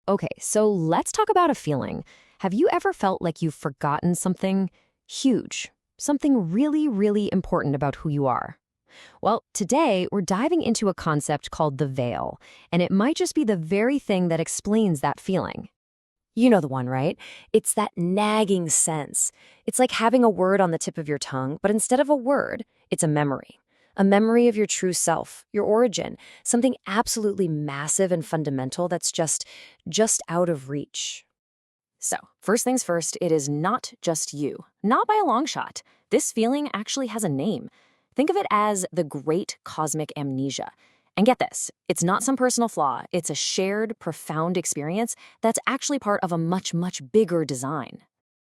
Okay, so let's talk about a feeling. Have you ever felt like you've forgotten something huge? Something really, really important about who you are? Well, today we're diving into a concept called the veil, and it might just be the very thing that explains that feeling. You know the one, right? It's that nagging sense. It's like having a word on the tip of your tongue, but instead of a word, it's a memory. A memory of your true self, your origin, something absolutely massive and fundamental that's just out of reach. So, first things first, it is not just you. Not by a long shot. This feeling actually has a name. Think of it as the great cosmic amnesia. And get this, it's not some personal flaw. It's a shared, profound experience that's actually part of a much, much bigger design.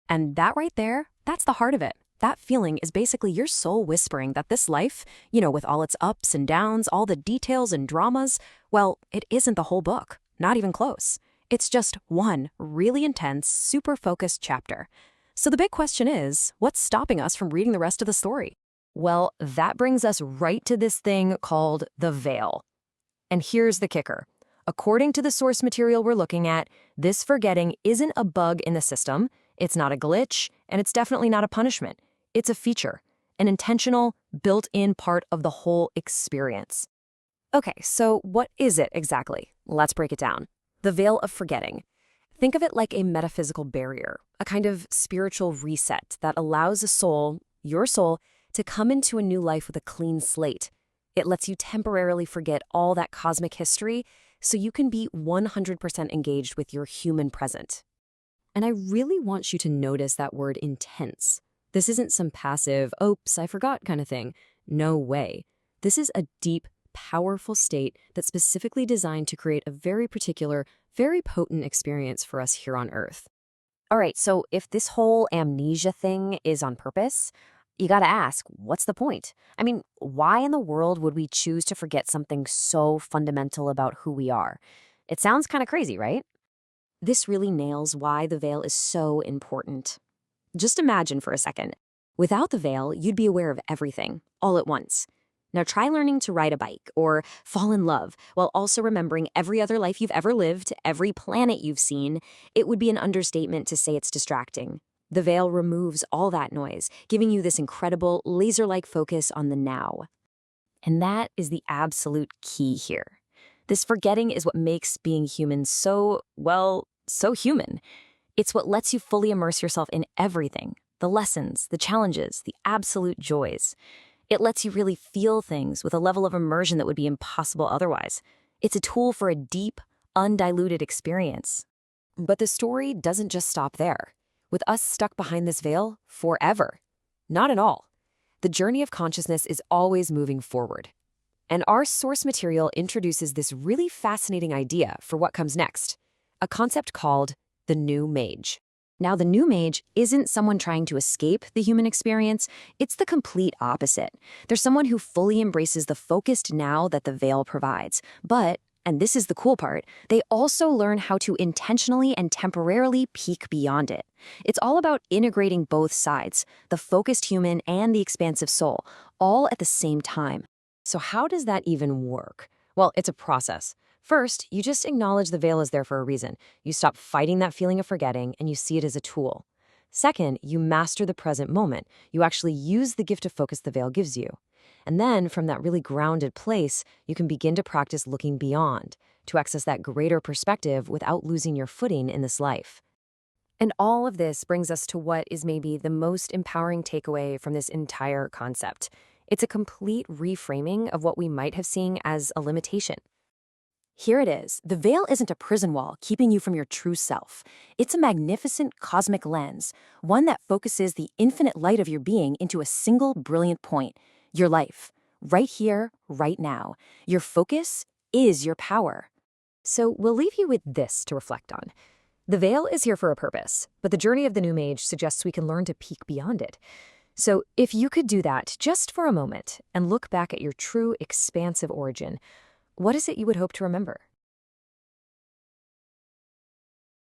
And that right there, that's the heart of it. That feeling is basically your soul whispering that this life, with all its ups and downs, all the details and dramas, well, it isn't the whole book. Not even close. It's just one really intense, super focused chapter. So the big question is, what's stopping us from reading the rest of the story? Well, that brings us right to this thing called the veil. And here's the kicker. According to the source material we're looking at, this forgetting isn't a bug in the system, it's not a glitch, and it's definitely not a punishment. It's a feature, an intentional, built-in part of the whole experience. Okay, so what is it exactly? Let's break it down. The veil of forgetting. Think of it like a metaphysical barrier, a kind of spiritual reset that allows a soul, your soul, to come into a new life with a clean slate. It lets you temporarily forget all that cosmic history so you can be 100% engaged with your human present. And I really want you to notice that word intense. This isn't some passive, oops, I forgot kind of thing. No way. This is a deep, powerful state that's specifically designed to create a very particular, very potent experience for us here on Earth. All right, so if this whole amnesia thing is on purpose, you gotta ask, what's the point? I mean, why in the world would we choose to forget something so fundamental about who we are? It sounds kind of crazy, right? This really nails why the veil is so important. Just imagine for a second. Without the veil, you'd be aware of everything, all at once. Now try learning to ride a bike or fall in love while also remembering every other life you've ever lived, every planet you've seen. It would be an understatement to say it's distracting. The veil removes all that noise, giving you this incredible, laser-like focus on the now. And that is the absolute key here. This forgetting is what makes being human so human. It's what lets you fully immerse yourself in everything, the lessons, the challenges, the absolute joys. It lets you really feel things with a level of immersion that would be impossible otherwise. It's a tool for a deep, undiluted experience. But the story doesn't just stop there, with us stuck behind this veil forever. Not at all. The journey of consciousness is always moving forward. And our source material introduces this really fascinating idea for what comes next, a concept called the new mage. Now, the new mage isn't someone trying to escape the human experience. It's the complete opposite. They're someone who fully embraces the focused now that the veil provides. But, and this is the cool part, they also learn how to intentionally and temporarily peek beyond it. It's all about integrating both sides, the focused human and the expansive soul, all at the same time. So how does that even work? Well, it's a process. First, you just acknowledge the veil is there for a reason. You stop fighting that feeling of forgetting and you see it as a tool. Second, you master the present moment. You actually use the gift of focus the veil gives you. And then, from that really grounded place, you can begin to practice looking beyond, to access that greater perspective without losing your footing in this life. And all of this brings us to what is maybe the most empowering takeaway from this entire concept. It's a complete reframing of what we might have seen as a limitation. Here it is. The veil isn't a prison wall keeping you from your true self. It's a magnificent cosmic lens, one that focuses the infinite light of your being into a single brilliant point, your life, right here, right now. Your focus is your power. So we'll leave you with this to reflect on. The veil is here for a purpose, but the journey of the new mage suggests we can learn to peek beyond it. So if you could do that just for a moment and look back at your true expansive origin, what is it you would hope to remember?